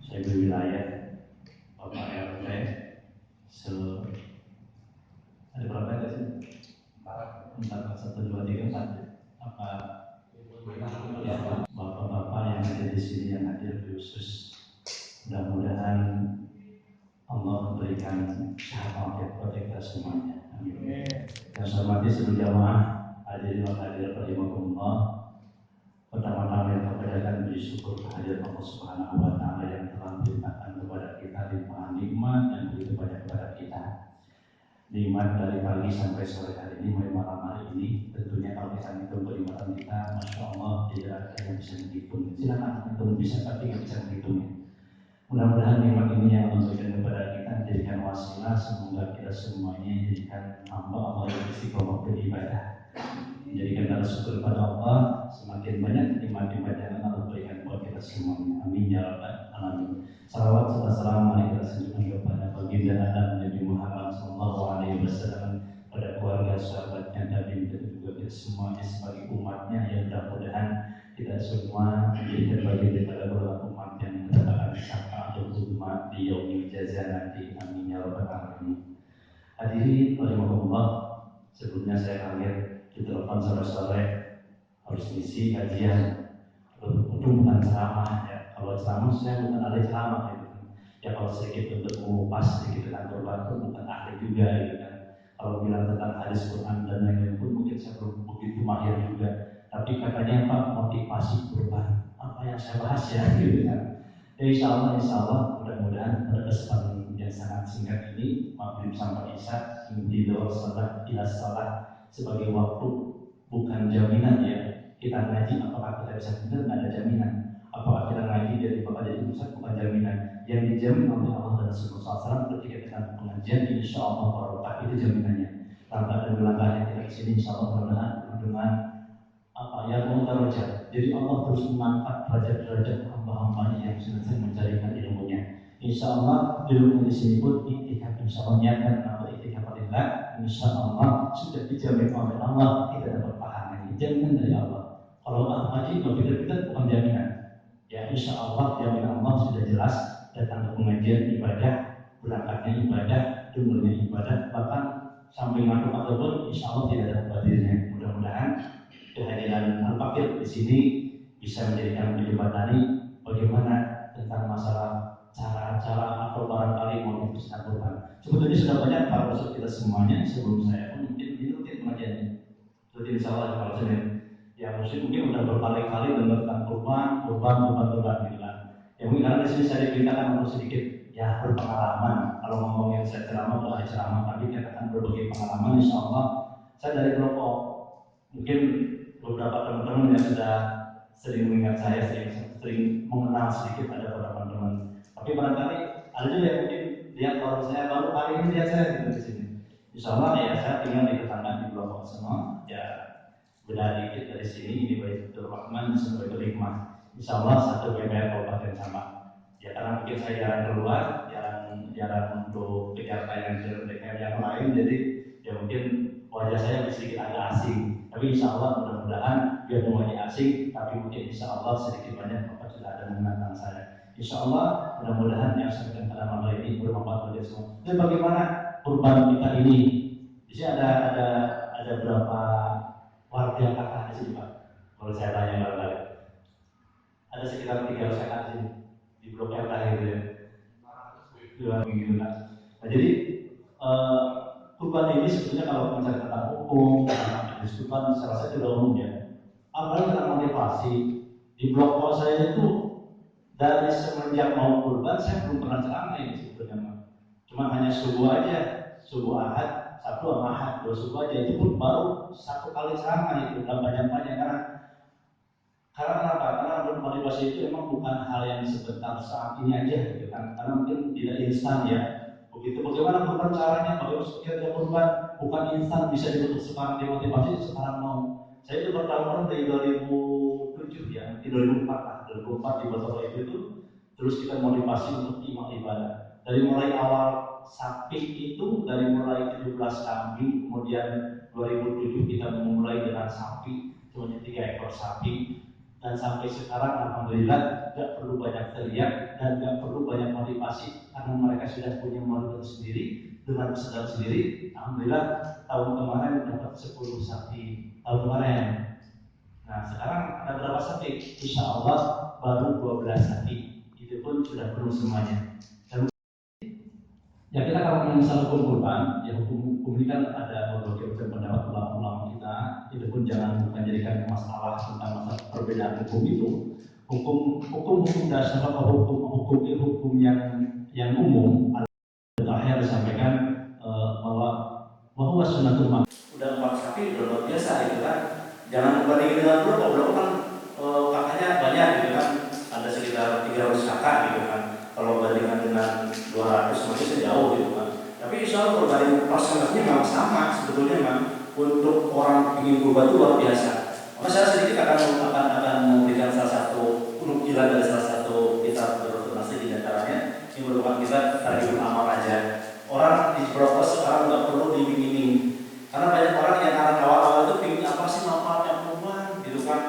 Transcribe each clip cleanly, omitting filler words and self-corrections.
saya berwilayah Bapak RT ada berapa RT sih? 4, 1, 2, 3, 4 apa? Ya, Bapak-bapak yang ada di sini yang hadir khusus, mudah-mudahan Allah memberikan syafaat kepada kita semuanya. Amin. Yang saya hormati seluruh jamaah hadirin wa hadirat rahimakumullah. Pertama-tama yang kepada bersyukur kehadiran Allah Subhanahu wa taala yang telah memberikan kepada kita limpahan nikmat yang begitu banyak kepada kita. Nikmat dari pagi sampai sore hari ini, mulai malam hari ini. Tentunya kalau kita hitung kenikmatan kita, masya Allah tidak ada yang bisa menghitung. Silakan hitung bisa, tapi nggak bisa menghitungnya. Mudah-mudahan nikmat ini yang Allah berikan kepada kita jadikan wasilah, semoga kita semuanya jadikan hamba Allah yang istiqomah beribadah. Menjadikan kita syukur kepada Allah, semakin banyak nikmat-nikmat yang Allah berikan buat kita semuanya. Amin ya rabbal alamin. Salawat serta salam mari kita sanjungkan kepada baginda Adam Nabi Muhammad SAW, pada keluarga sahabatnya Nabi dan juga kita semuanya sebagai umatnya, yang mudah-mudahan kita semua menjadikan bagian daripada beberapa umat yang mendapatkan syafaat umat di yaumil jazaa nanti. Amin ya rabbal alamin. Hadirin rahimakumullah, sebelumnya saya kaget ditelepon sore-sore harus ngisi kajian. Itu bukan ceramah ya. Kalau ceramah saya bukan ahli ceramah gitu kan. Ya kalau sedikit untuk mengupas sedikit tentang Quran pun bukan ahli juga gitu kan. Kalau bilang tentang hadis Quran dan lain-lain pun mungkin saya belum begitu mahir juga. Tapi katanya Pak, motivasi Quran apa yang saya bahas ya gitu kan. Ya insya Allah mudah-mudahan pada kesempatan yang sangat singkat ini maghrib sampai isya di doa salat ila salat sebagai waktu bukan jaminan ya. Kita ngaji apakah kita bisa benar, nggak ada jaminan. Apakah kita ngaji dari bapak dari pusat, bukan jaminan. Yang dijamin oleh Allah dan Rasulullah SAW ketika kita pengajian, insya Allah barokah, itu jaminannya. Langkah dan langkahnya kita di sini insya Allah mudah-mudahan dengan apa ya, mutarajah. Jadi Allah terus mengangkat derajat-derajat hamba-hambanya yang selesai mencarikan ilmunya. Insya Allah ilmu di sini pun itikaf, insya Allah niatkan atau itikaf Allah, insya Allah sudah dijamin oleh Allah, tidak dapat pahala ini, jaminan dari Allah. Kalau haji kalau kita bukan jaminan. Ya insya Allah jaminan Allah sudah jelas, datang ke pengajian ibadah, berangkatnya ibadah, jumlahnya ibadah, bahkan sampai ngantuk ataupun insya Allah tidak ada badirnya. Mudah-mudahan kehadiran Al-Fakir di sini bisa menjadikan menjembatani bagaimana tentang masalah cara-cara atau barangkali motif Al-Quran. Sebetulnya sudah banyak para usul kita semuanya sebelum saya pun mungkin ini rutin pengajiannya. Rutin insya Allah kalau Senin. Ya mungkin udah berkali-kali dengar tentang kurban gitu kan. Ya mungkin karena di sini saya diberitakan untuk sedikit ya berpengalaman. Kalau ngomongin saya ceramah atau ceramah, tapi katakan berbagai pengalaman. Insya Allah saya dari kelompok mungkin beberapa teman-teman yang sudah sering mengingat saya, sering mengenal sedikit ada beberapa teman. Tapi barangkali ada juga yang mungkin lihat orang saya baru kali ini lihat saya gitu di sini. Insya Allah ya saya tinggal di tetangga di kelompok semua ya. Beda dikit dari sini, ini Baitul Rahman, Baitul Hikmah. Insya Allah satu BPR kabupaten sama. Ya karena mungkin saya jarang keluar, jarang untuk kegiatan yang lain, jadi ya mungkin wajah saya sedikit agak asing. Tapi insya Allah mudah-mudahan biar semuanya asing, tapi mungkin insya Allah sedikit banyak Bapak sudah ada mengenal saya. Insya Allah mudah-mudahan yang saya katakan pada malam ini bermanfaat bagi semua. Dan bagaimana kurban kita ini? Di sini ada berapa warga kakak di sini Pak? Kalau saya tanya barangkali ada sekitar 300 kakak di sini di blok RK gitu ya. 200 gitu kan. Nah jadi kurban ini sebetulnya kalau mencari tentang hukum, tentang kurban saya rasa sudah umum ya. Apalagi tentang motivasi di blok bawah saya itu dari semenjak mau kurban saya belum pernah ceramah ini sebetulnya. Cuma hanya subuh aja, subuh Ahad. Sabtu sama Ahad, 2 subuh aja, itu pun baru 1 kali ceramah itu, dalam banyak-banyak karena kenapa? Karena motivasi itu memang bukan hal yang sebentar saat ini aja gitu kan, karena mungkin tidak instan ya. Begitu bagaimana kurban caranya, bagaimana supaya kurban bukan instan bisa dibentuk sekarang, dimotivasi sekarang mau. Saya itu bertahun-tahun dari 2007 ya, mungkin 2004 lah, 2004 di Batok itu terus kita motivasi untuk ibadah. Dari mulai awal sapi itu dari mulai 17 kambing, kemudian 2007 kita memulai dengan sapi sebanyak 3 ekor sapi. Dan sampai sekarang alhamdulillah nggak perlu banyak teriak dan nggak perlu banyak motivasi karena mereka sudah punya modal sendiri dengan kesadaran sendiri. Alhamdulillah tahun kemarin dapat 10 sapi tahun kemarin. Nah sekarang ada berapa sapi? Insya Allah baru 12 sapi. Itu pun sudah penuh semuanya. Dan ya kita kalau misalnya hukum-hukuman, ya hukum ini kan ada berbagai macam pendapat ulama-ulama kita. Itu pun bukan jadikan masalah tentang masalah perbedaan hukum itu. Hukum dasar atau hukum yang umum. Terakhir disampaikan bahwa sunnatul mak. Udah 4 sapi udah luar biasa gitu kan. Jangan membandingkan dengan blok kan kakaknya banyak gitu kan. Ada sekitar 300 kakak gitu kan. Kalau bandingkan dengan 200 masih jauh gitu kan. Tapi insya Allah perbandingan persentasenya memang sama sebetulnya memang untuk orang ingin berubah itu luar biasa. Maka saya sedikit akan memberikan salah satu penukilan dari salah satu kitab berdonasi di antaranya yang merupakan kitab Tarihul Amal aja. Orang di Broker sekarang nggak perlu diiming-iming karena banyak orang yang awal-awal itu ingin apa sih manfaatnya kurban gitu kan.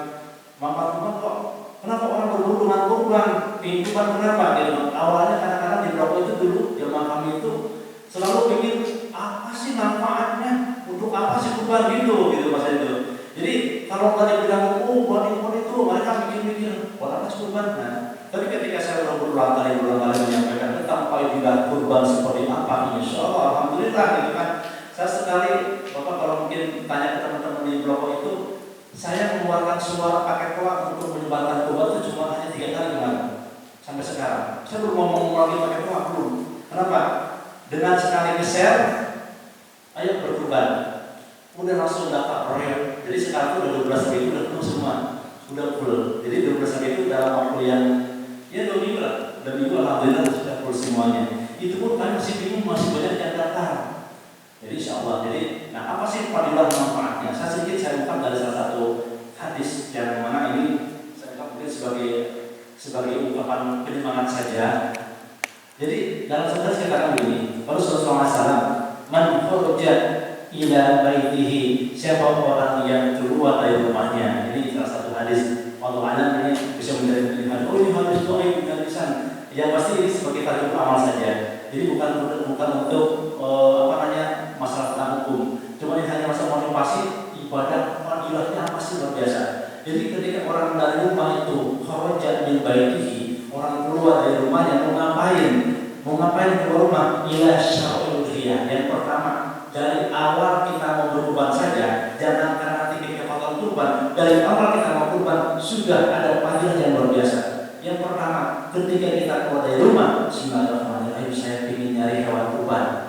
Manfaat kurban kok kenapa orang berburu dengan kurban? Ingin kurban kenapa gitu? Awalnya kadang-kadang di Broker itu dulu zaman kami itu selalu ingin apa sih manfaatnya? Untuk apa sih kurban gitu masa itu. Jadi kalau tadi bilang buat itu mereka mikir-mikir buat apa sih kurban? Nah, tapi ketika saya berulang kali menyampaikan tentang faidah kurban seperti apa, insya Allah alhamdulillah gitu kan. Saya sekali Bapak kalau mungkin tanya ke teman-teman di blog itu, saya mengeluarkan suara pakai pelak untuk menyebarkan kurban itu cuma hanya 3 kali kemarin sampai sekarang. Saya belum ngomong lagi pakai pelak belum. Kenapa? Dengan sekali share, ayo berkurban. Udah langsung dapat real. Jadi sekarang itu udah 12 ribu udah penuh semua, udah full. Jadi 12 ribu dalam waktu yang ya 2 minggu lah. 2 minggu alhamdulillah sudah full semuanya. Itu pun kan masih bingung, masih banyak yang datang. Jadi insya Allah. Jadi, nah apa sih fadilah manfaatnya? Saya bukan dari salah satu hadis yang mana ini saya mungkin sebagai ungkapan penyemangat saja. Jadi dalam hadis katakan begini, Rasulullah SAW, man kharaja ila baitihi, siapa orang yang keluar dari rumahnya. Ini salah satu hadis. Allah alam ini bisa menjadi pilihan. Oh ini hadis doa yang lisan. Yang pasti ini sebagai tarikh amal saja. Jadi bukan untuk masalah tentang hukum. Cuma ini hanya masalah motivasi ibadah fadilahnya apa sih luar biasa. Jadi ketika orang dari rumah itu kharaja min baitihi, orang keluar dari rumahnya mau ngapain keluar rumah? Ila syar'il udhiyah. Yang pertama, dari awal kita mau berkurban saja, jangan karena nanti kita potong kurban. Dari awal kita mau kurban sudah ada fadilah yang luar biasa. Yang pertama, ketika kita keluar dari rumah, bismillahirrahmanirrahim, saya ingin nyari hewan kurban.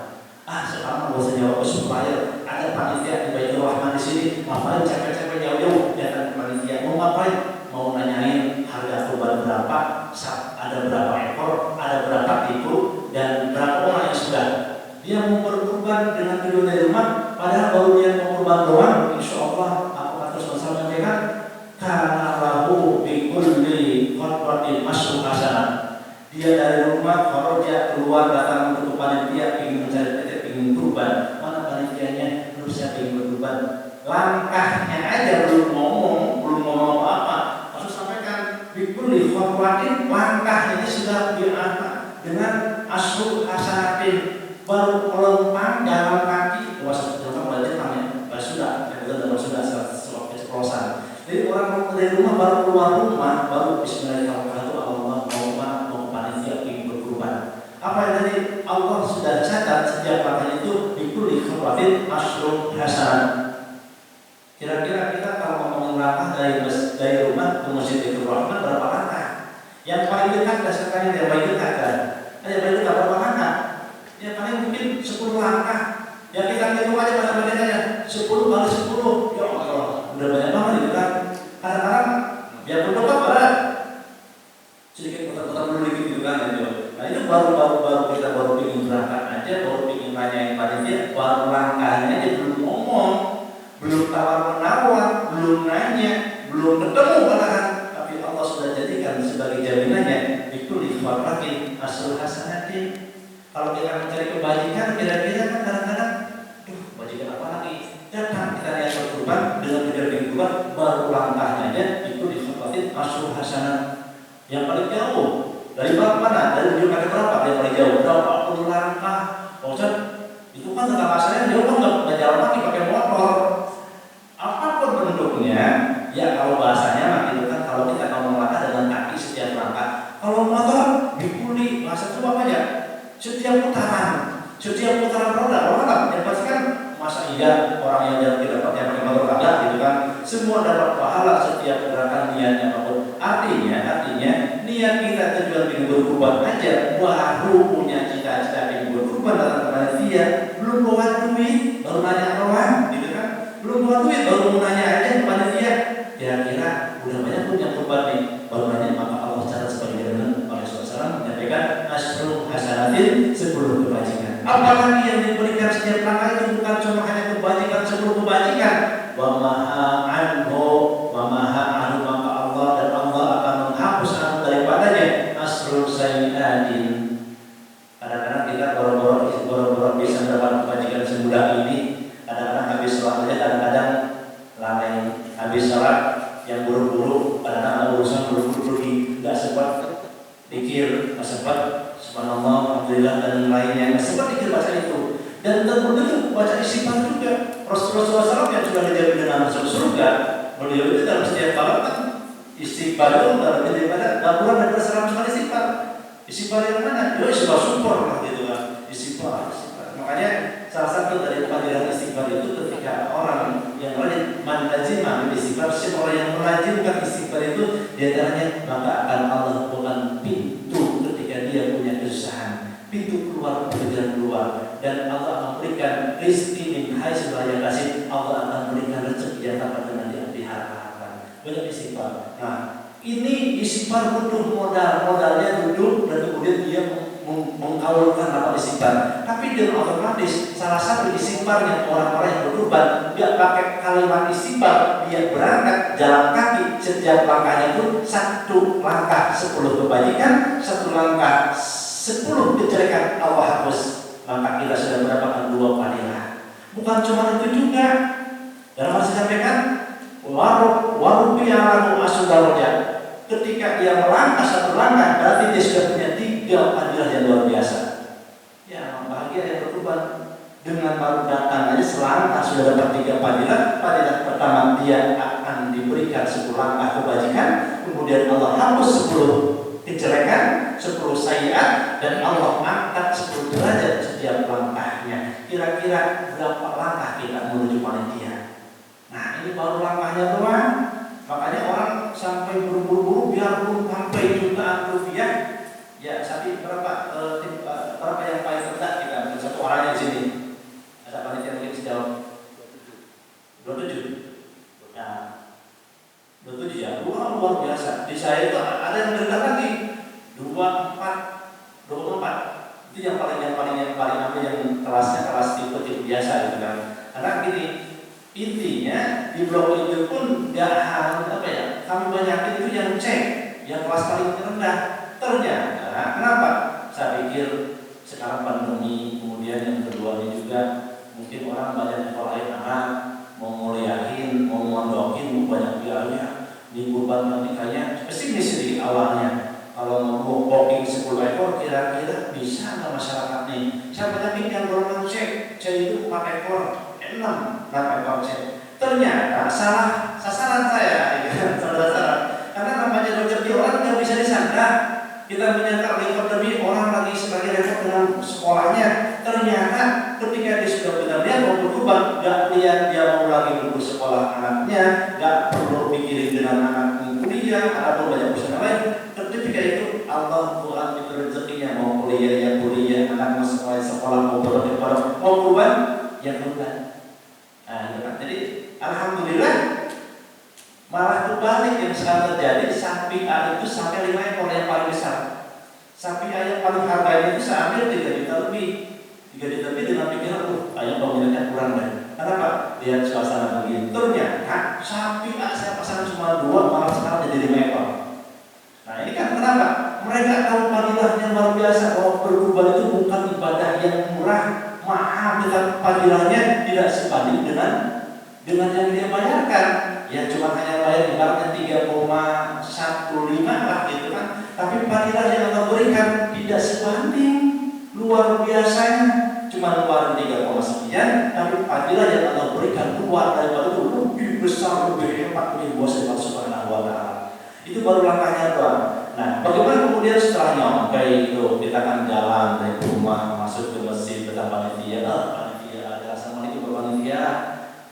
Sekarang bahasanya supaya ada panitia di Baitur Rahman di sini, ngapain capek-capek jauh-jauh datang ke panitia? Mau ngapain? Mau nanyain harga kurban berapa, ada berapa ekor, ada berapa tipu, dan berapa orang yang sudah. Dia mau berkurban dengan video dari rumah, padahal baru dia mau kurban doang. Insya Allah, aku kata Rasulullah sampaikan, karena lahu bikulli khutbatin masuk hasanah. Dia dari rumah, kalau dia keluar datang untuk panitia, ingin mencari titik, ingin kurban. Mana panitianya? Belum siapa ingin berkurban. Langkahnya aja belum ngomong apa. Lalu sampaikan bikulli khutbatin, langkahnya ini sudah diangkat dengan asyur hasanatin. Baru melempang jalan kaki, jalan belajar namanya sudah sewaktu keceplosan. Jadi orang dari rumah baru keluar rumah, baru bismillahirrahmanirrahim, Allah mau panitia ingin berkurban. Apa yang tadi Allah sudah catat setiap langkah itu dikulih khawatir asyur hasan. Kira-kira kita kalau ngomongin langkah dari rumah ke masjid Baitur Rahman berapa langkah? Yang paling dekat dasarkan yang paling dekat kan? Yang paling dekat berapa langkah? Ya paling mungkin 10 langkah. Ya kita hitung aja pada 10 kali 10. Ya Allah, udah banyak banget gitu kan. Kadang-kadang biar berdebat pada sedikit putar-putar dulu gitu kan gitu. Nah itu baru kita ingin berangkat aja, baru ingin nanyain panitia, baru langkahnya aja belum ngomong, belum tawar-menawar, belum nanya, belum ketemu malahan. Tapi Allah sudah jadikan sebagai jaminannya itu dikhwaratin asal hasanatin. Kalau kita mencari kebajikan, kira-kira kan kadang-kadang, kebajikan apa lagi? Datang kita lihat berkurban dengan tidak berkurban, baru langkahnya aja itu disebut Masjid Asyur Hasanah yang paling jauh. Dari mana? Dari ujung kaki berapa? Yang paling jauh berapa? 40 langkah. Ustaz, itu kan tetangga saya dia kan nggak jalan kaki pakai motor. Apapun bentuknya, ya kalau bahasanya mah itu kan kalau kita mau melangkah dengan kaki setiap langkah. Kalau motor dikuli, bahasa itu apa ya? Setiap putaran roda, orang yang pasti kan masa iya orang yang tidak pakai motor kagak gitu kan. Semua dapat pahala setiap gerakan niatnya apapun. Artinya niat kita tujuan ingin berkurban aja baru punya cita-cita ingin berkurban dalam panitia, belum bawa duit baru nanya orang gitu kan, belum bawa duit baru mau nanya aja ke panitia kira-kira udah banyak punya kurban nih baru nanya. Maka Allah cara sebagai dengan oleh Rasulullah menyampaikan asyru hasanatin 10 kebajikan. Apalagi yang diberikan setiap langkah itu bukan cuma hanya kebajikan 10 kebajikan. Wa maha anhu maka Allah dan Allah akan menghapus anhu daripadanya asrul sayyi'atin. Kadang-kadang kita boro-boro bisa mendapat kebajikan semudah ini. Kadang-kadang habis sholat aja, kadang-kadang lalai habis sholat yang buru-buru, kadang-kadang urusan buru-buru pergi, nggak sempat pikir, nggak sempat subhanallah, alhamdulillah dan lainnya, nggak sempat pikir baca itu. Dan tentu baca istighfar juga. Rasulullah SAW yang sudah dijamin dengan masuk surga, beliau itu dalam setiap malam kan istighfar itu dalam daripada nggak kurang dari 100 kali istighfar. Istighfar yang mana? Ya istighfar syukur lah gitu kan. Istighfar. Makanya salah satu dari pelajaran istighfar itu ketika orang yang rajin mantajimah istighfar, orang yang melajimkan istighfar itu diantaranya maka akan Allah bukan pintu ketika dia punya kesusahan, pintu keluar berjalan keluar, dan Allah akan berikan rezeki min haitsu la yahtasib. Allah akan berikan rezeki yang tanpa pernah diharapkan. Banyak istighfar. Nah, ini istighfar butuh modalnya duduk dan kemudian dia mengkaulkan apa istighfar. Tapi dengan otomatis salah satu istighfarnya orang-orang yang berkurban dia pakai kalimat istighfar, dia berangkat jalan kaki setiap langkahnya itu 1 langkah 10 kebajikan, 1 langkah 10 kejelekan Allah hapus. Maka kita sudah mendapatkan 2 pahala. Bukan cuma itu juga. Dalam hal disampaikan warubi alamu asudaraja. Ketika dia melangkah 1 langkah, berarti dia sudah punya 3 pahala yang luar biasa. Ya, bahagia yang berkorban dengan baru datang aja selangkah sudah dapat 3 pahala. Pahala pertama dia akan diberikan 10 langkah kebajikan, kemudian Allah hapus 10 kejelekan, 10 sayyiat, dan Allah angkat 10 derajat setiap langkahnya. Kira-kira berapa langkah kita menuju panitia? Nah, ini baru langkahnya doang. Makanya orang sampai buru-buru biarpun sampai jutaan rupiah, ya tapi berapa yang paling rendah kita satu orangnya di sini? Ada panitia mungkin sejauh 27. Ya, 27 ya, luar biasa. Di saya itu ada yang rendah lagi 24. Itu yang paling apa yang kelas tipe biasa gitu kan. Karena gini, intinya di blog itu pun nggak harus apa ya, kami banyakin itu yang C, yang kelas paling rendah. Ternyata kenapa? Saya pikir sekarang pandemi, kemudian yang kedua ini juga mungkin orang banyak nyekolahin anak, mau nguliahin, mau mondokin, mau banyak biaya di kurban nanti kayaknya pesimis di awalnya. Kalau mau booking 10 ekor kira-kira bisa nggak masyarakat nih? Saya banyakin yang golongan C itu 4 ekor, 6 ekor C. Ternyata salah sasaran saya, saudara-saudara. Karena namanya rezeki orang nggak bisa disangka. Kita menyangka repot lebih orang lagi sebagai repot dengan sekolahnya. Ternyata ketika dia sudah benar-benar mau berubah, nggak lihat dia mau lagi bersekolah anaknya, nggak perlu pikirin dengan anak kuliah atau banyak usaha lain. Ketika itu Allah Tuhan itu rezekinya mau kuliah ya kuliah, anak masuk sekolah mau berubah, mau berubah ya berubah. Nah, jadi alhamdulillah malah kebalik yang sekarang terjadi. Sapi A itu sampai 5 ekor yang paling besar. Sapi A yang paling harganya itu saya ambil 3 juta lebih. 3 juta lebih dengan pikiran ayam pemiliknya kurang deh. Kenapa? Lihat suasana begini. Ternyata sapi A saya pasang cuma 2, malah sekarang jadi 5 ekor. Nah ini kan kenapa? Mereka tahu padilahnya luar biasa. Bahwa berkurban itu bukan ibadah yang murah, mahal, dengan padilahnya tidak sebanding dengan yang dia bayarkan. ya cuma hanya bayar ibaratnya 3,15 lah gitu kan. Tapi fadilah yang Allah berikan tidak sebanding luar biasanya. Cuma luar 3, tapi fadilah yang Allah berikan luar daripada itu lebih besar, lebih hebat, lebih luas dari Allah Subhanahu wa Ta'ala. Itu baru langkahnya doang. Nah, bagaimana kemudian setelah nyampe itu kita akan jalan dari rumah masuk ke masjid ke panitia. Panitia ada assalamualaikum Pak Panitia.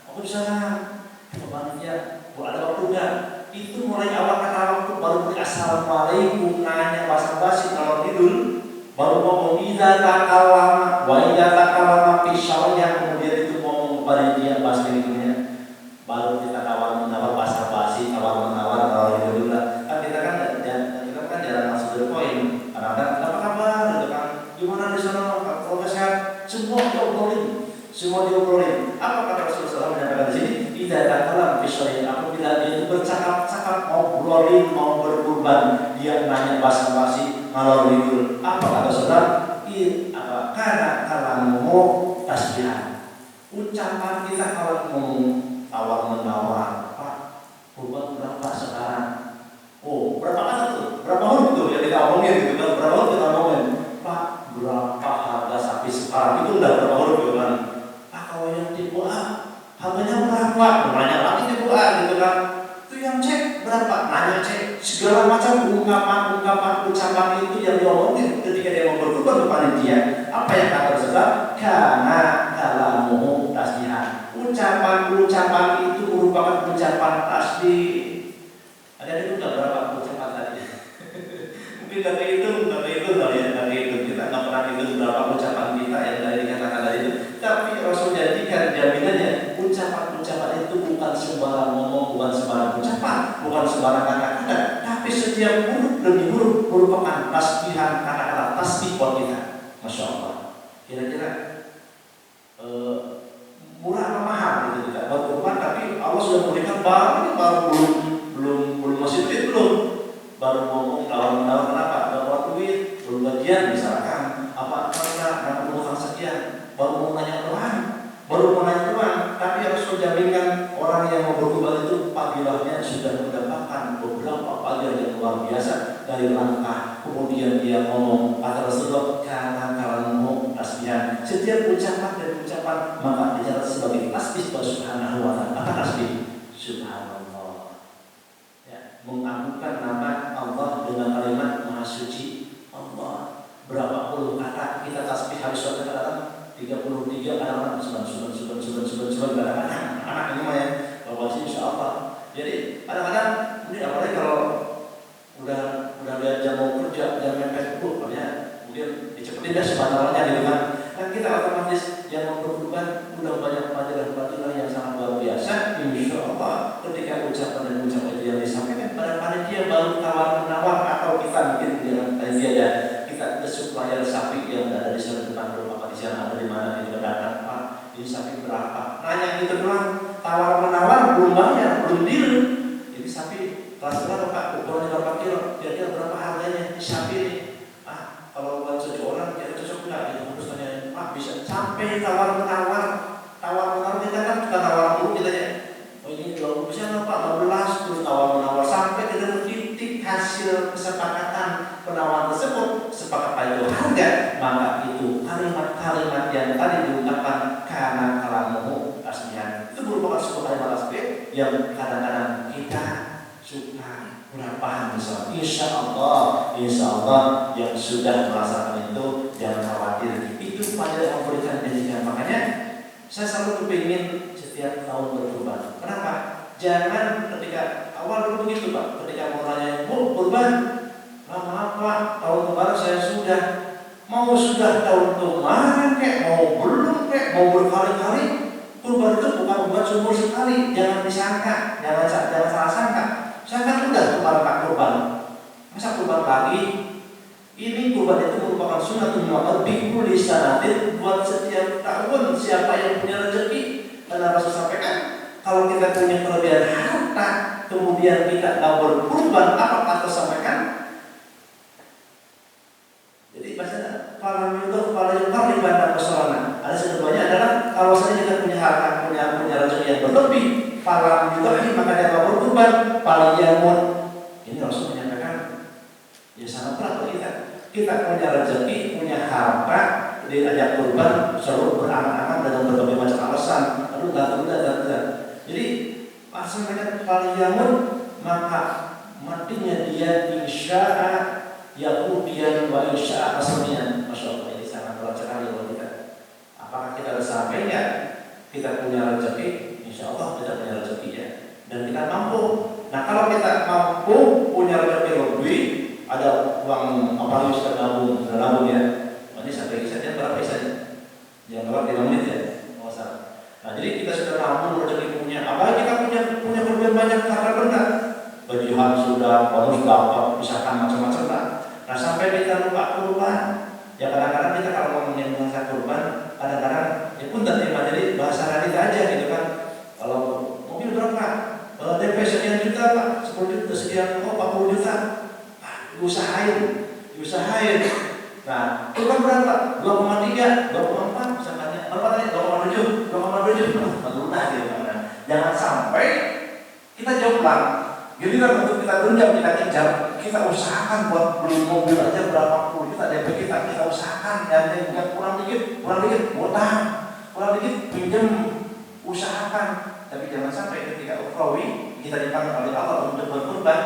Aku bisa Pak Panitia, ada waktu enggak? Itu mulai awal kata waktu baru beri assalamualaikum, nanya basa-basi kalau tidur, baru ngomong idza takallama wa idza takallama fi syar'iyah, kemudian itu ngomong panitia bahasa Indonesia. Baru kita tawar-menawar basa-basi, tawar-menawar kalau gitu dulu. Kan kita kan jarang masuk ke poin. Kadang-kadang apa kabar gitu kan. Gimana di sana? Kalau sehat, semua diobrolin. Apa kata Rasulullah menyampaikan di sini? Idza takallama fi syar'iyah, apabila dia itu bercakap-cakap, ngobrolin, mau berkurban, dia nanya basa-basi, ngalor ngidul. Apa kata saudara? Karena kalamu tasbih. Ucapan kita kalau ngomong tawar-menawar, Pak, kurban berapa sekarang? Oh, berapa kata tuh? Berapa huruf tuh yang kita omongin gitu kan? Berapa huruf kita omongin? Pak, berapa harga sapi sekarang? Itu udah berapa huruf gitu kan? Kalau yang tipe A, harganya berapa? Nanya lagi tipe A gitu kan? Itu yang cek berapa? Nanya cek segala macam ungkapan ucapan itu yang diomongin ketika dia mau berkurban ke panitia. Apa yang kata saudara? Karena kalamu tasbih. Ucapan itu merupakan ucapan tasbih. Ada juga berapa ucapan tadi? Mungkin dari itu kita nggak pernah hitung berapa ucapan kita yang tadi dikatakan tadi itu. Tapi Rasul jadikan jaminannya ucapan itu bukan sembarang ngomong, bukan sembarang ucapan, bukan sembarang kata-kata, tapi setiap huruf demi huruf merupakan tasbihan, kata-kata tasbih buat kita. Masya Allah. Kira-kira murah apa mahal gitu kita buat kurban, tapi Allah sudah memberikan baru belum masih duit belum, baru ngomong tawar-menawar kenapa bawa duit belum gajian misalkan apa karena dapat utang sekian, baru mau nanya doang, tapi harus menjaminkan orang yang mau berkurban itu fadilahnya sudah mendapatkan beberapa fadilah yang luar biasa dari langkah, kemudian dia ngomong kata Rasulullah karena kalamu tasbihan. Setiap ucapan dan ucapan maka dicatat sebagai tasbih Subhanahu wa Ta'ala. Apa tasbih? Subhanallah. Ya, mengagungkan nama Allah dengan kalimat Maha Suci Allah. Berapa puluh kata kita tasbih habis suatu kata 33 kadang-kadang kadang-kadang anak ini mah ya bawa sih insya Allah. Jadi kadang-kadang mungkin apalagi kalau udah lihat jam mau kerja, jam mepet dulu, mungkin dicepetin dah sebenarnya gitu kan. Dan kita otomatis yang mau berkurban udah banyak fadilah yang sangat luar biasa. Insya Allah ketika ucapan itu yang disampaikan pada panitia baru tawar-menawar atau kita mungkin dengan panitia ada kita supplier sapi yang ada di sana depan rumah di sana ada di mana itu datang Pak, ini sapi berapa? Nanya gitu doang, tawar-menawar belum bayar, belum deal. Jadi sapi kelas berapa Pak? Ukurannya berapa kilo? Kira-kira berapa harganya? Ini sapi ini. Kalau buat seseorang kira cocok nggak? Itu harus tanya Pak, bisa sampai tawar-menawar kita kan bukan tawar dulu kita ya. Oh ini 20 bisa Pak, 15 terus tawar-menawar sampai kita titik hasil kesepakatan penawaran tersebut sepakat itu harga, maka itu kalimat-kalimat yang tadi diungkapkan karena kalamu tasbihan itu merupakan sebuah kalimat tasbih yang kadang-kadang kita suka kurang paham. Misalnya insya Allah yang sudah merasakan itu jangan khawatir, itu pada yang memberikan pendidikan. Makanya saya selalu kepingin setiap tahun berkurban. Kenapa? Jangan ketika awal dulu begitu Pak, ketika mau nanya mau kurban apa tahun kemarin saya sudah tahun kemarin mau belum mau berkali-kali. Kurban itu bukan buat sumur sekali, jangan disangka, jangan salah sangka. Saya kan udah kemarin Pak kurban, masa kurban lagi? Ini kurban itu merupakan sunnatun mu'akkad bi kulli sanatin, buat setiap tahun siapa yang punya rezeki. Dan Rasul sampaikan kalau kita punya kelebihan harta kemudian kita nggak berkurban, apa kata sampaikan? Jadi bahasa kalau itu kalau yang ibadah persoalan ada sebenarnya adalah kalau saya kita punya harta punya rezeki yang berlebih, para ini maka dia berkorban paliyamun. Ini Rasul menyampaikan ya sangat berat bagi kita. Kita punya rezeki, punya harta, diajak kurban selalu berangan-angan dengan berbagai macam alasan. Aduh gak tunda. Jadi maksudnya paliyamun maka matinya dia insya'a yahudiyan wa insya'a asmiyan. Masya Allah, ini sangat berat sekali buat kita. Apakah kita bisa sampai ya? Kita punya rezeki, insya Allah kita punya rezeki ya, dan kita mampu. Nah kalau kita mampu punya rezeki lebih, ada uang apa yang sudah nabung ya. Ini sampai saja berapa saja? Jangan lewat 5 menit ya, nggak usah. Nah jadi kita sudah nabung rezeki punya, apalagi kita punya kelebihan banyak karena benar. Gajian sudah, bonus dapat, misalkan macam-macam lah. Nah sampai kita lupa kurban. Ya kadang-kadang kita kalau ngomongin bahasa kurban, kadang-kadang ya pun tak terima, jadi bahasa radit aja gitu kan. Kalau mobil berapa? DP sekian juta Pak, 10 juta sekian, 40 juta. Diusahain. Nah, itu kan berapa? 2,3, 2,4 misalnya. Berapa tadi? 2,7, 2,7. Lunas gitu kan. Jangan sampai kita jomplang. Jadi kan untuk kita genjam, kita kejar, kita usahakan buat beli mobil aja berapa puluh juta DP kita usahakan, dan yang kurang dikit, kurang dikit pinjam, usahakan. Tapi jangan sampai ketika ukhrawi kita dipanggil oleh Allah untuk berkorban,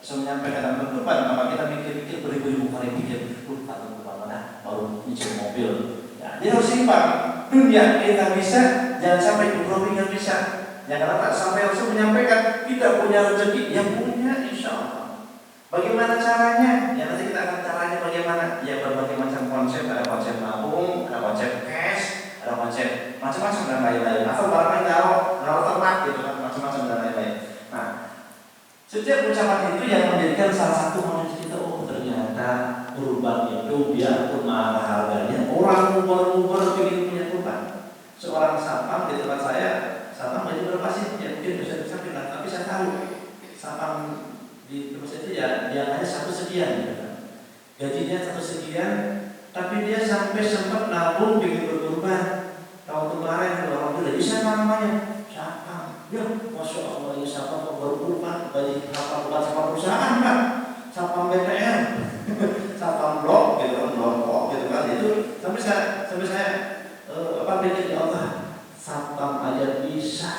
menyampaikan berkorban, maka kita mikir-mikir beribu-ribu kali pikir, takut kemana baru nyicil mobil. Ya, dia harus seimbang. Dunia kita bisa, jangan sampai ukhrawi nggak bisa. Yang kata sampai Rasul menyampaikan kita punya rezeki, yang punya insya Allah. Bagaimana caranya? Ya nanti kita akan caranya bagaimana? Ya berbagai macam konsep, ada konsep nabung, ada konsep cash, ada konsep macam-macam dan lain-lain. Atau barangnya naruh tempat gitu kan, macam-macam dan lain-lain. Nah, setiap ucapan itu yang menjadikan salah satu manusia kita, oh ternyata kurban itu biarpun mahal harganya, orang ngumpul-ngumpul ingin punya kurban. Seorang sapam di tempat saya, sapam gaji berapa sih? Ya mungkin bisa bilang, tapi saya tahu sapam di tempat saya itu ya dia hanya 1 sekian gitu kan. Gajinya 1 sekian, tapi dia sampai sempat nabung bikin berkurban. Tahun kemarin orang bilang, "Ini siapa namanya?" Sapam. Ya, Masya Allah, ini sapam kok berkurban, gaji sapam bukan sapam perusahaan kan? Sapam BPR, sapam blok gitu kan, blok gitu kan. Itu sampai saya pikir ya Allah, sapam aja bisa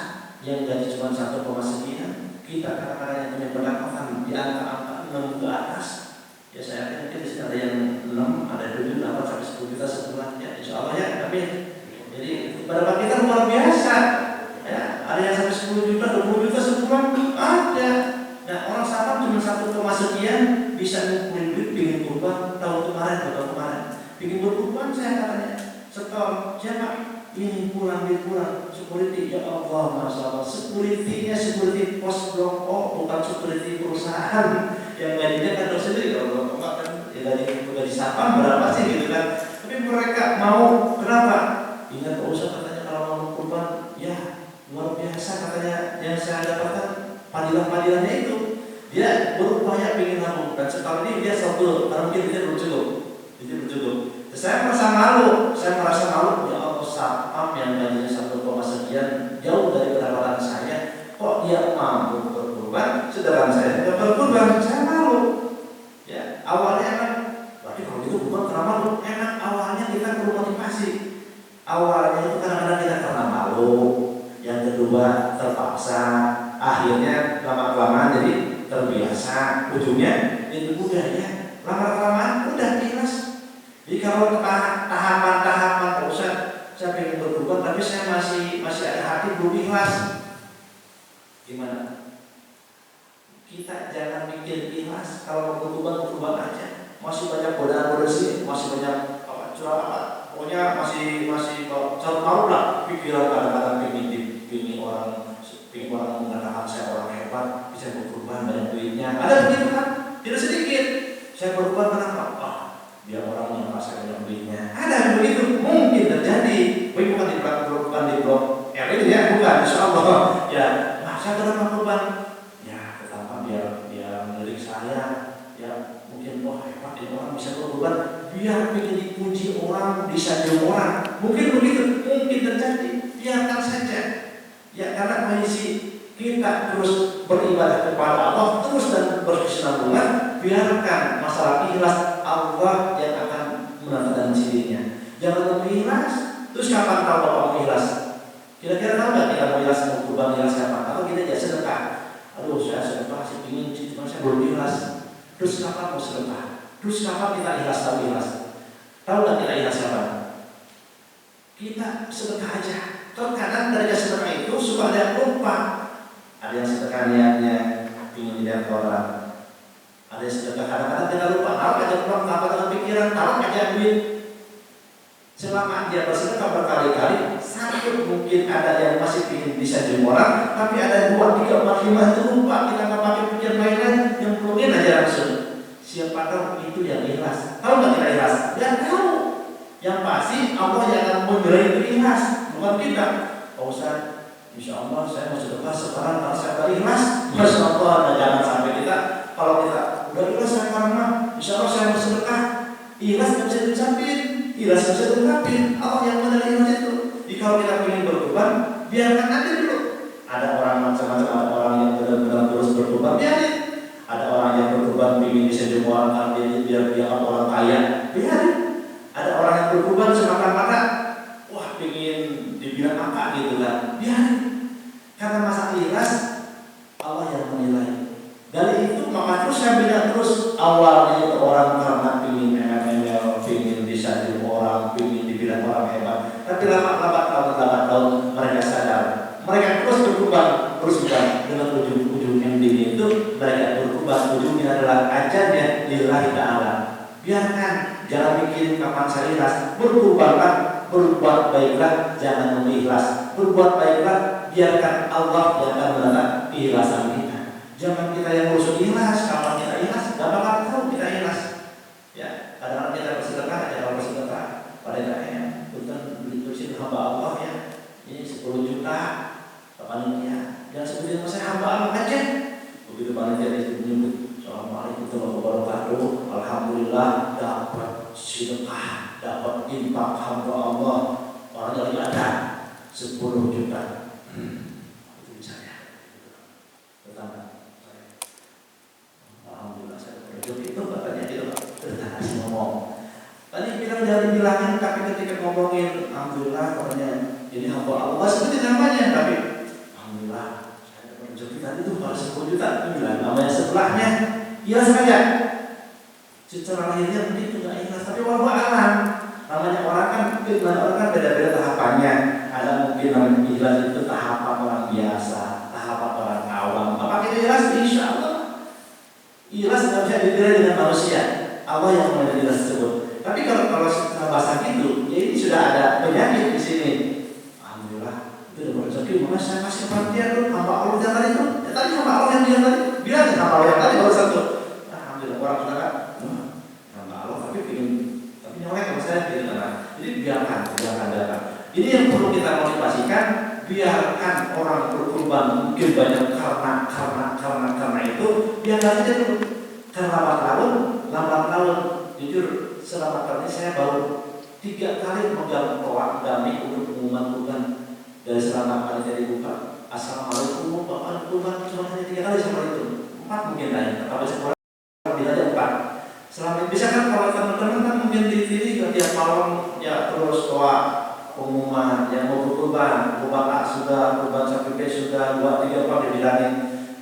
yang gaji cuma 1, sekian, kita kadang-kadang yang punya pendapatan di angka 6 ke atas. Ya saya yakin mungkin di sini ada yang 6, ada 7, 8 sampai 10 juta sebulan ya, insya Allah ya. Tapi jadi pendapatan kita luar biasa. Ya, ada yang sampai 10 juta, 20 juta sebulan ada. Nah orang sapam cuma 1, sekian bisa ngumpulin duit bikin kurban tahun kemarin. Bikin berkurban saya katanya setor siapa? Ini kurang security, ya Allah, Masya Allah, security-nya security pos blok O, bukan security perusahaan yang gajinya kan sendiri. Kalau kan ya gaji sapam berapa sih gitu kan. Tapi mereka mau, kenapa? Ingat Pak Ustaz katanya kalau mau kurban, ya luar biasa katanya yang saya dapatkan padilan-padilannya itu. Dia berupaya ingin nabung, dan sekali ini dia satu, karena mungkin dia belum cukup. Saya merasa malu, ya Allah, sapam yang gajinya 1, sekian jauh dari pendapatan saya, kok dia mampu berkurban, sedangkan saya tidak berkurban, saya malu. Ya, awalnya kan, berarti kalau itu bukan karena malu, enak awalnya kita perlu motivasi. Awalnya itu kadang-kadang kita karena malu, yang kedua terpaksa, akhirnya lama-kelamaan jadi terbiasa, ujungnya itu budaya, lama-kelamaan udah ikhlas. Jadi kalau tahapan-tahapan saya ingin berkorban, tapi saya masih ada hati belum ikhlas. Gimana? Kita jangan mikir ikhlas. Kalau berkorban aja. Masih banyak godaan sih, masih banyak curang pokoknya masih tahu lah pikiran kadang-kadang pingin orang mengatakan saya orang hebat, bisa berkorban banyak duitnya. Ada begitu kan? Tidak sedikit. Saya berkorban kenapa? Biar orang yang merasa banyak duitnya. Ada begitu, mungkin terjadi. Bukan di blog ini ya, bukan, insya Allah. Ya, saya kenapa korban? Ya, pertama biar melirik saya. Ya, mungkin hebat ini orang bisa berkorban. Biar ingin dipuji orang, disanjung orang. Mungkin begitu, mungkin terjadi. Biarkan saja. Ya karena kondisi kita terus beribadah kepada Allah terus dan berkesinambungan, biarkan masalah ikhlas Allah yang akan menentukan dirinya. Jangan mau ikhlas, terus kapan tahu Bapak mau ikhlas? Kira-kira tahu nggak kita mau ikhlas, mau kurban ikhlas kapan? Atau kita jadi sedekah? Aduh saya sedekah masih pingin sih, cuma saya belum ikhlas. Terus kapan mau sedekah? Terus kapan kita ikhlas tahu ikhlas? Tahu nggak kita ikhlas kapan? Kita sedekah aja. Terkadang dari sedekah itu suka ada yang lupa. Ada yang sedekah niatnya ingin dilihat orang. Ada yang sedekah kadang-kadang kita lupa. Taruh aja uang, tanpa dengan pikiran, taruh aja duit. Selama dia bersedekah berkali-kali, satu mungkin ada yang masih ingin disanjung orang, tapi ada 2, 3, 4, 5 itu lupa. Kita nggak pakai pikiran lain-lain, yang mungkin aja langsung. Siapa tahu itu yang ikhlas. Tahu nggak kita ikhlas? Ya tahu. Yang pasti Allah yang akan menilai itu ikhlas, bukan kita. Pak Ustaz, insya Allah saya mau sedekah sekarang kalau saya tak ikhlas, Masya Allah. Nah, jangan sampai kita kalau kita udah ikhlas sekarang mah, insya Allah saya mau sedekah, ikhlas nggak bisa diucapin, ikhlas nggak bisa diungkapin. Allah yang menilai ikhlas itu. Jadi kalau kita ingin berkorban, biarkan aja dulu. Ada orang macam-macam, ada orang yang benar-benar terus berkorban, biarin. Ada orang yang berkorban ingin bisa orang biar dia orang kaya, biarin. Ada orang yang berkorban semata-mata, wah ingin dibilang apa gitu kan, biarin. Karena masa ikhlas Allah yang menilai. Dari itu maka terus saya bilang terus awalnya itu orang karena ingin MML, ingin disadari orang, ingin dibilang orang hebat. Tapi lama-lama tahun mereka sadar, mereka terus berkorban, terus bukan dengan ujung-ujung ending itu mereka berkorban, ujungnya adalah ajalnya lillahi ta'ala. Biarkan, jangan mikirin kapan saya ikhlas. Berkorbanlah, berbuat baiklah, jangan mengikhlas. Berbuat baiklah, biarkan Allah yang akan menetap keikhlasan kita. Jangan kita yang urus ikhlas, kapan kita ikhlas, gak bakal tahu kita ikhlas. Ya, kadang-kadang kita bersedekah, kalau bersedekah pada kayaknya bukan ditulisin hamba Allah ya. Ini 10 juta, panitia. Dan sebetulnya saya hamba Allah aja. Begitu panitia itu menyebut Assalamualaikum warahmatullahi wabarakatuh. Alhamdulillah dapat sedekah, dapat infak hamba Allah. Orangnya lagi ada 10 juta. Itu saya. Pertama saya. Alhamdulillah saya berjodoh itu katanya itu ternyata ngomong. Tadi bilang jangan bilangin, tapi ketika ngomongin Alhamdulillah katanya ini hamba Allah seperti namanya, tapi Alhamdulillah saya dapat rezeki tadi itu baru 10 juta. Itu bilang namanya sebelahnya. Ikhlas saja. Secara lahirnya begitu nggak ikhlas, tapi walau alam. Namanya orang kan mungkin orang kan beda-beda tahapannya. Ada mungkin namanya ikhlas itu tahapan orang biasa, tahapan orang awam. Apa kita ikhlas? Insya Allah. Ikhlas nggak bisa dibeda dengan manusia. Allah yang menjadi ikhlas tersebut. Tapi kalau setelah bahasa gitu, ya ini sudah ada penyakit di sini. Alhamdulillah itu udah rezeki. Maka saya kasih perhatian tuh hamba Allah yang tadi itu. Ya tadi hamba Allah yang dia tadi. Bilang hamba Allah yang tadi baru satu. Alhamdulillah orang sudah hamba Allah tapi nyolek kalau saya gitu kan. Jadi biarkan. Ini yang perlu kita motivasikan. Biarkan orang berkorban mungkin banyak karena itu. Biarkan aja dulu. Karena lambat laun. Jujur selama kali saya baru 3 kali megang toa dami untuk pengumuman kurban dari selama kali dari buka. Assalamualaikum Bapak kurban cuma hanya 3 kali sama itu. 4 mungkin lain. Tapi sekolah bila ada 4. Selama bisa kan kalau teman-teman kan mungkin di tiap malam ya terus toa pengumuman yang mau kurban sudah, kurban sapi sudah, 2, 3 orang dibilangin.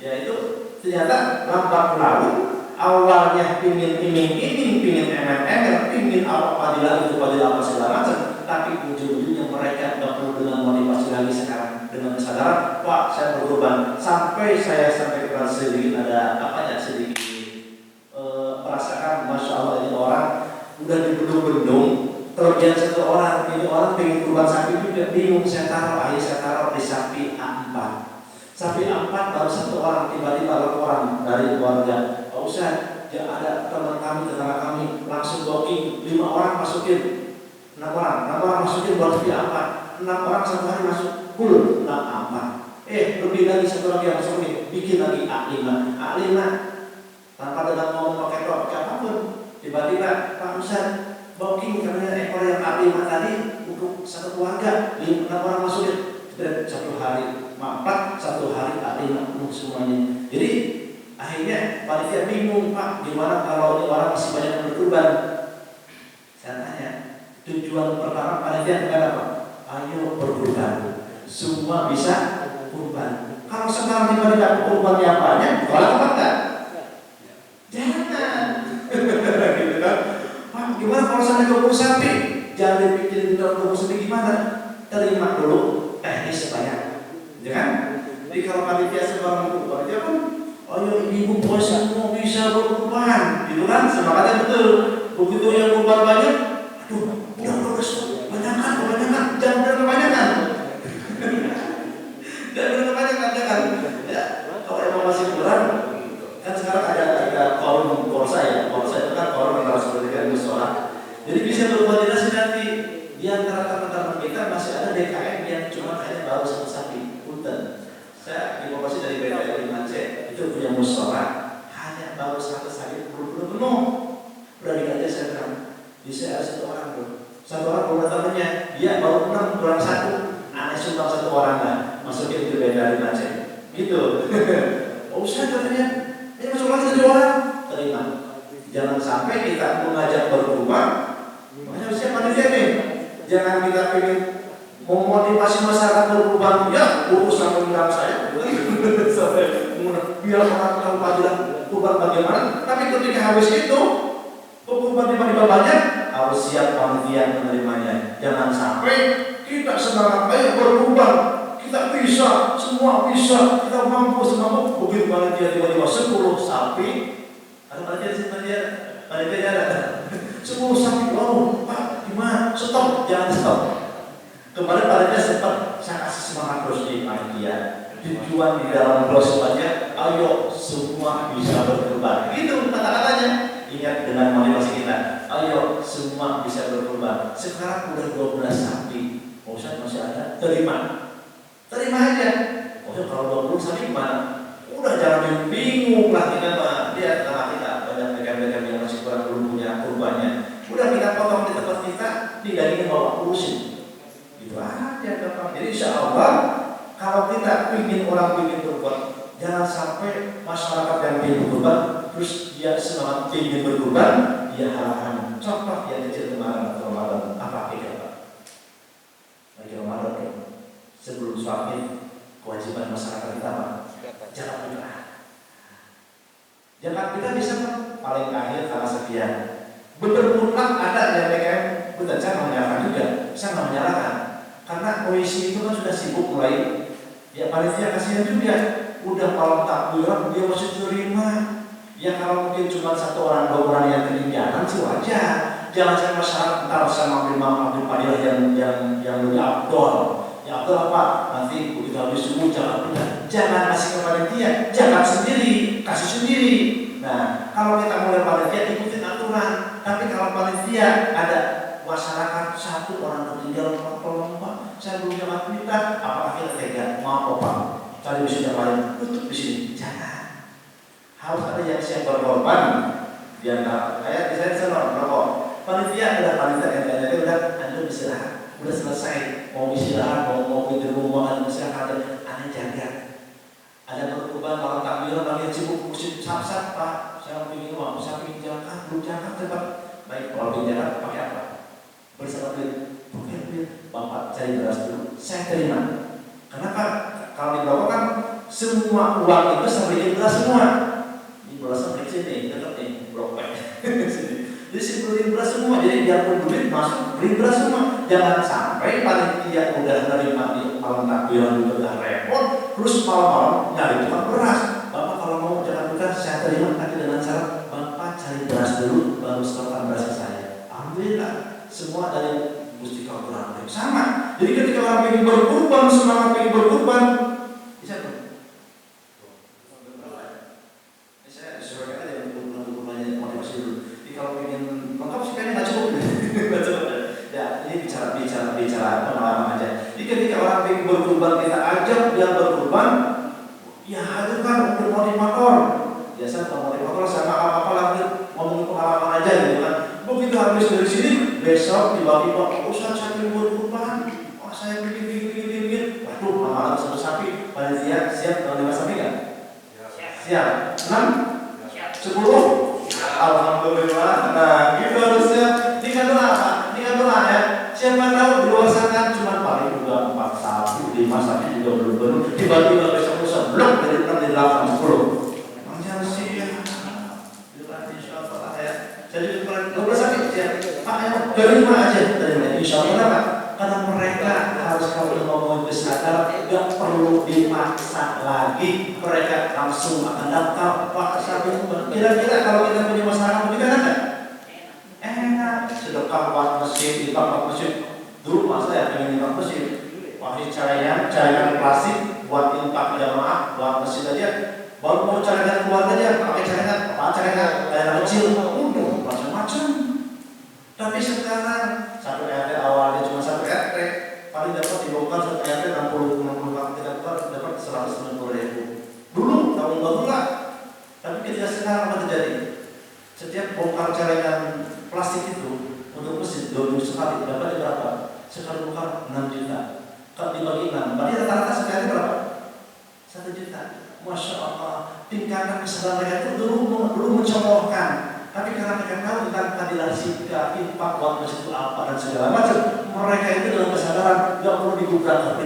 Ya itu ternyata lambat laun. Awalnya pingin MMM, pingin apa padilah itu padilah apa segala macam, tapi ujung-ujungnya mereka tidak perlu dengan motivasi lagi sekarang dengan kesadaran, Pak saya berkorban sampai kenal sedikit ada sedikit merasakan Masya Allah ini orang udah dibendung-bendung terbiasa satu orang, ini orang pengen kurban sapi juga bingung saya taruh di sapi A4. Sapi A4 baru 1 orang, tiba-tiba laporan dari keluarga. Pak Ustaz, ya ada teman kami, tetangga kami langsung walking 5 orang masukin 6 orang masukin buat sapi A4. 6 orang satu hari masuk full 6 A4. Lebih lagi 1 lagi yang masuk nih, bikin lagi A5 tanpa dengan ngomong pakai apapun. Tiba-tiba Pak Ustaz walking karena ekor yang A5 tadi untuk 1 keluarga 6 orang masukin. dan 1 hari mapat, 1 hari ada yang penuh semuanya. Jadi akhirnya panitia bingung, Pak, gimana kalau ini orang masih banyak yang berkurban? Saya tanya, tujuan pertama panitia bukan apa? Ayo berkurban, semua bisa kurban. Kalau sekarang tiba-tiba kurbannya banyak, tolak apa enggak? Jangan. Gitu kan? Pak, gimana kalau saya 20 sapi? Jangan dipikirin kalau 20 sapi gimana? Terima dulu teknis sebanyak, ya kan? Jadi kalau panitia sekarang panitia pun, ayo ibu bos semua bisa berkurban, gitu kan? Semangatnya betul. Begitu yang kurban banyak, aduh, udah bagus, kebanyakan, jangan kebanyakan. Jangan kebanyakan, jangan. Ya, kalau emang masih kurang, kan sekarang ada forum korsa ya. Korsa itu kan forum antara seperti kan musola. Jadi bisa berkoordinasi nanti. Di antara teman-teman kita masih ada DKM yang cuma hanya baru 1 sapi. Punten. Saya informasi dari BPL 5C itu punya musola hanya baru 1 sapi belum penuh. Berani aja saya bilang, bisa ada 1 orang bro. 1 orang belum temannya, dia baru 6 kurang 1. Aneh sumbang 1 orang lah, masukin ke BPL 5C. Gitu. Oh saya katanya, ini masuk lagi 7 orang. Terima. Jangan sampai kita mengajak berkurban. Makanya siapa panitia nih? Jangan kita pengen memotivasi masyarakat berkurban, ya urus sama bilang saya sampai biar orang tahu pelajaran kurban bagaimana. Tapi ketika habis itu kurban tiba-tiba banyak, harus siap panitia menerimanya. Jangan sampai kita semangat ayo berkurban, kita bisa, semua bisa, kita mampu semua. Begitu panitia tiba-tiba 10 sapi, ada panitia ada 10 sapi, wow, Pak, gimana? Stop, jangan stop. Kemarin panitia sempat saya kasih semangat terus di panitia. Tujuan di dalam brosurnya, ayo semua bisa berkurban. Itu kata-katanya. Ingat dengan motivasi kita. Ayo semua bisa berkurban. Sekarang udah 12 sapi. Ustaz masih ada? Terima aja. Ustaz kalau 20 sapi gimana? Udah jangan bingung lah kita Pak. Lihat sama kita banyak rekan-rekan yang masih kurang belum punya kurbannya. Udah kita potong di tempat kita, di dagingnya bawa urusin. Itu aja gampang. Jadi insya Allah kalau kita ingin orang ingin berbuat, jangan sampai masyarakat yang ingin berkorban terus dia semangat ingin berkorban, dia halangan. Contoh yang kecil kemarin Ramadan apa kita? Lagi Ramadan sebelum suami kewajiban masyarakat kita apa? Jangan fitrah. Jangan kita bisa paling akhir tanggal sekian. Benar-benar ada yang PKM, betul saya menyalahkan juga, saya nggak menyalahkan. Karena OIC itu kan sudah sibuk mulai. Ya panitia kasihan juga, udah malam takbiran dia masih terima. Ya kalau mungkin cuma 1 orang 2 orang yang ketinggalan sih wajar. Jangan sampai masyarakat ntar sama ambil padilah yang lebih abdol. Ya abdol apa? Nanti begitu habis subuh jangan pindah. Jangan kasih ke panitia, jangan sendiri, kasih sendiri. Nah kalau kita mulai panitia ikutin aturan. Tapi kalau panitia ada masyarakat 1 orang tertinggal, tolong Pak, saya belum dapat berita, apakah kita tega? Maaf Pak, cari di yang lain, tutup di sini. Jangan. Harus ada yang siap berkorban. Di antara kayak di sana merokok. Panitia adalah panitia yang udah Anda istirahat, udah selesai, mau istirahat, mau di rumah, Anda istirahat, Anda jaga. Ada berkorban malam takbiran, lagi sibuk musik sap-sap Pak, saya ingin uang, saya ingin jalan, belum jalan cepat. Baik, kalau ingin jalan pakai apa? Bersama duit, Bapak cari beras dulu, saya terima. Kenapa? Kalau di bawah kan semua uang itu sampai di beras semua. Di beras sampai sini, dekat nih, blok Jadi beli beras semua, jadi biarpun duit masuk beli beras semua. Jangan sampai panitia udah nerima di malam takbiran juga udah repot, terus malam-malam nyari tukang beras. Bapak kalau mau jangan bukan saya terima, tapi dengan syarat Bapak cari beras dulu, baru setorkan beras saya. Alhamdulillah. Semua dari Gusti Kauturan sama. Jadi ketika orang ingin berkurban, semangat ingin berkurban, bisa tuh. Ini saya disuruh aja untuk kurbannya motivasi dulu. Jadi kalau ingin lengkap sih kayaknya nggak cukup. Ya, ini bicara pengalaman aja. Jadi ketika orang ingin berkurban kita ajak dia berkurban, ya itu kan untuk motivator. Biasa motivator sama apa lagi ngomongin pengalaman aja gitu kan. Begitu habis dari sini besok tiba-tiba Ustaz saya ingin berkurban, saya bikin. Waduh, Siap? 6? 10? Alhamdulillah. Nah, gitu harusnya. Ini kan doa apa? Ini kan doa ya. Siapa tahu di luar sana cuma paling 2, 4, 1, 5 sapi juga belum. Tiba-tiba besok belum dari 6, dari 8, 10. Emangnya sih ya. Insya Allah ya. Jadi 12 sapi ya. Pak ya, dari mana aja? Dari mana? Insya Allah Pak. Karena mereka harus kalau ngomong besar, gak perlu dimaksa lagi. Mereka langsung akan daftar. Pak sapi. Kira-kira kalau kita punya masyarakat begitu kan enggak? Enak, sedekah buat masjid, buat masjid. Dulu masa ya pengen buat masjid, pakai cairan plastik buat infak jamaah, buat masjid aja. Baru mau cairan keluarga aja, pakai cairan kecil, macam-macam. Tapi sekarang satu RT awalnya cuma satu RT, paling dapat dibongkar satu RT 60 tidak dapat 190.000. Dulu tahun baru lah. Tapi ketika sekarang apa terjadi? Setiap bongkar cairan plastik itu untuk masjid 2 minggu sekali dapat berapa? Sekali bongkar 6 juta. Kalau dibagi 6, berarti rata-rata sekali berapa? 1 juta. Masya Allah, tingkatan kesadaran mereka itu dulu mencontohkan. Tapi karena mereka tahu tentang keadilan sikap, infak, buat masjid itu apa dan segala macam, mereka itu dalam kesadaran gak perlu digubrak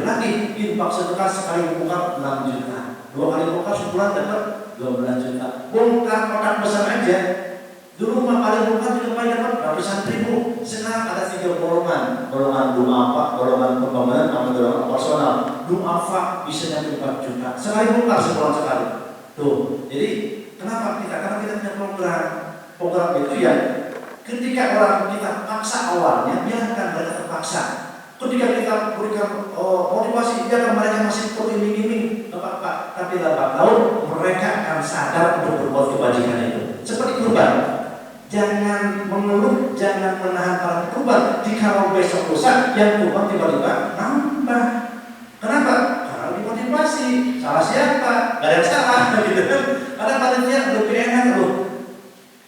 lagi. Infak sedekah sekali bongkar 6 juta. 2 kali bongkar sebulan dapat 12 juta. Bongkar kotak besar aja. Dulu mah paling bongkar juga paling dapat ratusan ribu. Sekarang ada 3 golongan. Golongan du'afa, golongan pembangunan, sama golongan operasional. Du'afa bisa nyampe 4 juta. Sekali bongkar sebulan sekali. Tuh. Jadi kenapa kita? Karena kita punya program. Program itu ya ketika orang kita paksa awalnya, biarkan mereka terpaksa. Ketika kita berikan motivasi, biarkan mereka masih iming-iming, nggak apa-apa. Tapi lambat laun mereka akan sadar untuk berbuat kebajikan itu. Seperti kurban, jangan mengeluh, jangan menahan para kurban. Jika besok lusa yang kurban tiba-tiba nambah. Kenapa? Karena dimotivasi. Salah siapa? Gak ada yang salah, gitu kan? Karena panitia lebih enak loh.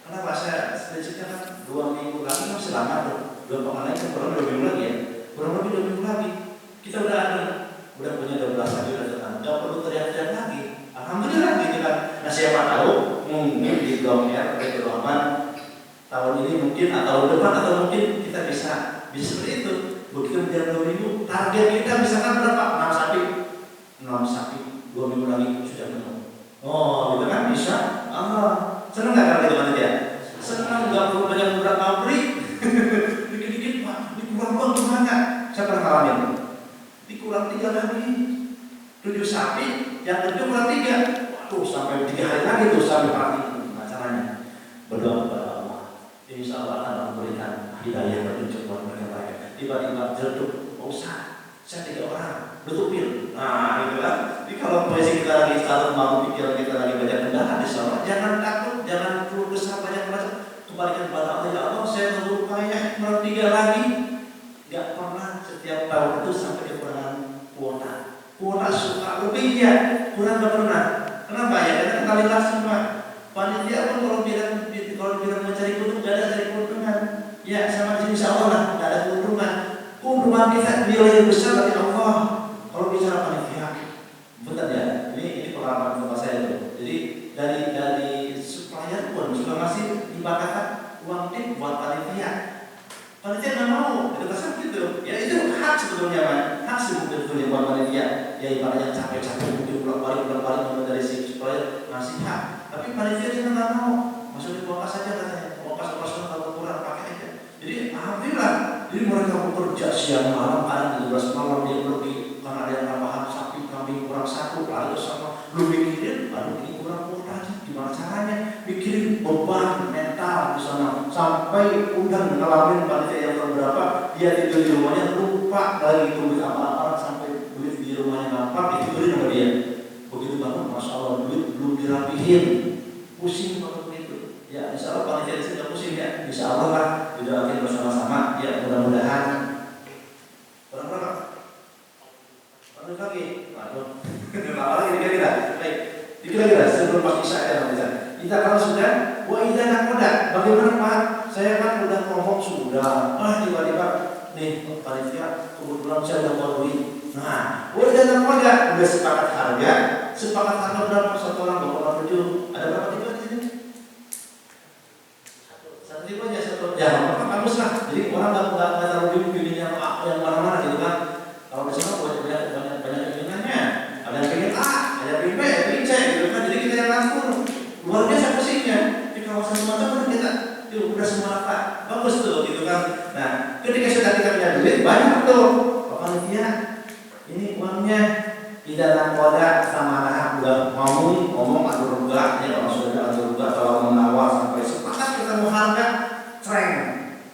Kenapa saya sedikitnya kan 2 minggu lagi masih lama loh. Belum pengen lagi, kurang 2 minggu lagi ya. Kurang lebih 2 minggu lagi. Kita udah punya 12 lagi udah tenang. Gak perlu teriak-teriak lagi. Alhamdulillah gitu kan. Nah siapa tahu mungkin di Blok R, di Rahman tahun ini mungkin atau depan atau mungkin kita bisa seperti itu. Begitu menjelang 2 minggu, target kita misalkan berapa? 6 sapi, 2 minggu lagi sudah penuh. Oh, gitu kan bisa. Senang nggak kalau gitu panitia? Senang, nggak perlu banyak berat pabrik. Dikit-dikit, Pak, dikurang gimana? Saya pernah ngalamin. Dikurang 3 lagi. 7 sapi, yang kedua kurang 3. Waduh, sampai 3 hari lagi tuh sampai pagi. Nah, caranya berdoa kepada Allah. Insya Allah akan memberikan hidayah petunjuk buat mereka. Tiba-tiba jerduk, usah. Saya 3 orang, tutupin. Nah, gitu kan. Jadi kalau posisi kita lagi satu mau pikiran kita lagi banyak kendaraan di sana, jangan takut, jangan perlu besar banyak macam. Kembalikan kepada Allah, ya Allah, saya perlu kayak kurang 3 lagi. Gak pernah setiap tahun itu sampai kekurangan kuota. Kuota suka lebih ya, kurang gak pernah. Kenapa ya? Karena kali langsung Pak. Panitia pun kalau bilang mencari keuntungan, gak ada cari keuntungan. Ya sama di insya Allah lah, gak ada keuntungan. Keuntungan kita nilai yang besar dari Allah. Kalau bicara panitia, betul ya. Ini pengalaman bapak saya itu. Jadi dari supplier pun sudah ngasih ibaratkan uang tip buat panitia. Panitia nggak mau, itu kasar gitu. Ya itu hak sebetulnya Pak. Hak sebetulnya buat panitia. Ya ibaratnya capek-capek mungkin pulang balik dari si supplier ngasih hak. Tapi panitia dia nggak mau. Maksudnya bongkar saja katanya. Bongkar operasional kalau kurang pakai aja. Jadi alhamdulillah. Jadi mereka bekerja siang malam, kadang 12 malam dia pergi karena ada yang tambahan sapi kambing kurang 1 lalu sama lu mikirin baru ini kurang kuota aja gimana caranya mikirin beban mental di sana sampai udah ngalamin panitia yang berapa dia tidur di rumahnya lupa lagi duit apa-apa sampai duit di rumahnya nampak ditidurin sama dia begitu bangun masya Allah duit belum dirapihin pusing banget begitu ya insya Allah panitia di sini pusing ya insya Allah lah didoakan bersama-sama ya mudah-mudahan berapa lagi, waduh, lagi kira-kira, baik, kira-kira sebelum pagi saya kita kalau sudah, idah nakoda, bagaimana Pak? Saya kan udah ngomong sudah, tiba-tiba nih panitia kebetulan saya udah mau duit, nah, idah nakoda udah sepakat harga, sepakat harga berapa satu orang 2,7, ada berapa tipe di sini? Satu tipe aja satu. Ya, maka bagus lah. Jadi orang nggak terlalu pilih yang mana-mana gitu kan. Kalau di sana banyak keinginannya. Ada yang pengen A, ada yang pengen B, ada yang pengen C gitu kan. Jadi kita yang ngatur. Luar biasa posisinya di kawasan Sumatera kita itu udah semua rata, bagus tuh gitu kan. Nah, ketika sudah kita punya duit banyak tuh, panitia ini uangnya di dalam koda sama anak udah ngomong atur ruga, ya orang sudah atur ruga kalau menawar sampai sepakat ketemu harga, treng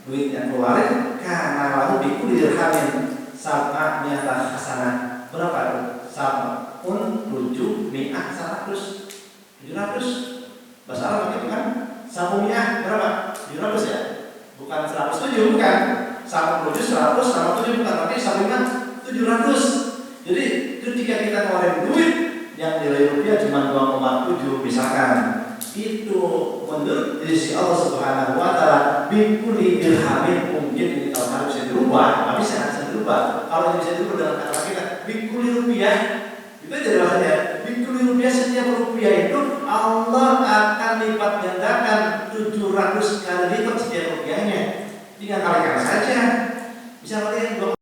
duit yang keluarin karena lalu dikudirhamin sama nyata hasanah berapa tuh? Sama pun 700 bahasa Arab gitu kan? Samunya berapa? 700 ya? Bukan 107, bukan. Sama 700, sama 7 bukan, tapi samunya 700. Jadi ketika kita ngeluarin duit yang nilai rupiah cuma 2,7 misalkan, itu menurut sisi Allah Subhanahu wa taala bikuli dirhamin, mungkin ini kalau bisa dirubah, tapi bisa dirubah. Kalau bisa dirubah dalam kata kita bikuli rupiah, itu jadi bahasanya bikuli rupiah, setiap rupiah itu Allah akan lipat gandakan 700 kali lipat setiap rupiahnya. Tinggal kalikan saja. Bisa kalian